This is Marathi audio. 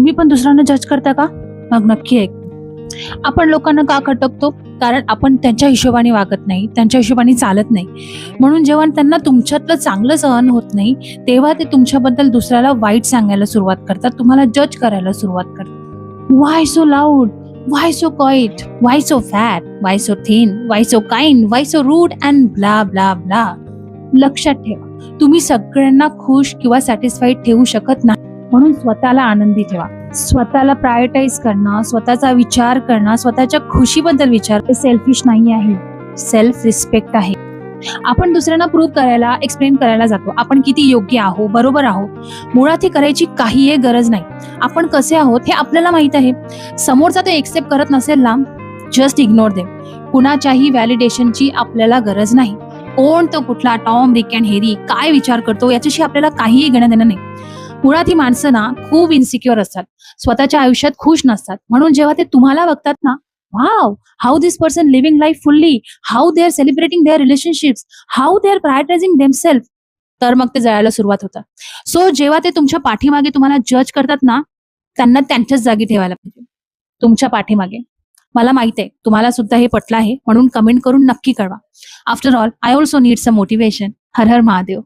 तुम्ही पण दुसऱ्यांना जज करता का? मग नक्की ऐक. आपण लोकांना का खटकतो? कारण आपण त्यांच्या हिशोबाने वागत नाही, त्यांच्या हिशोबाने चालत नाही. म्हणून जेव्हा त्यांना तुमच्यातलं चांगलं सहन होत नाही, तेव्हा ते तुमच्याबद्दल दुसऱ्याला वाईट सांगायला सुरुवात करतात, तुम्हाला जज करायला सुरुवात करतात. Why so loud? Why so quiet? Why so fat? Why so thin? Why so kind? Why so rude? And blah blah blah. लक्षात ठेवा, तुम्ही सगळ्यांना खुश किंवा सॅटिस्फाईड ठेवू शकत नाही. म्हणून स्वतःला आनंदी ठेवा. स्वतःला प्रायोरिटाईज करणं, स्वतःचा विचार करणं, स्वतःच्या खुशीबद्दल विचार, हे सेल्फिश नाही आहे, सेल्फ रिस्पेक्ट आहे. आपण दुसऱ्यांना प्रूव्ह करायला, एक्सप्लेन करायला जातो आपण किती योग्य आहो, बरोबर आहो. मुळात हे करायची काहीही गरज नाही. आपण कसे आहोत हे आपल्याला माहित आहे. समोरचा ते एक्सेप्ट करत नसेल ना, जस्ट इग्नोर देम. कुणाच्याही व्हॅलिडेशनची आपल्याला गरज नाही. कोण तो कुठला टॉम, रिक अँड हेरी काय विचार करतो याच्याशी आपल्याला काहीही घेणं देणं नाही. मुळात ही माणसं ना खूप इन्सिक्युअर असतात, स्वतःच्या आयुष्यात खुश नसतात. म्हणून जेव्हा ते तुम्हाला बघतात ना, wow, how this person living life fully, how they are celebrating their relationships, how they are prioritising themselves, तर मग ते जळायला सुरुवात होतात. सो जेव्हा ते तुमच्या पाठीमागे तुम्हाला जज करतात ना, त्यांना त्यांच्याच जागी ठेवायला पाहिजे, तुमच्या पाठीमागे. मला माहित आहे तुम्हाला सुद्धा हे पटलं आहे, म्हणून कमेंट करून नक्की कळवा. After all, I also need some motivation. Har Har Mahadev.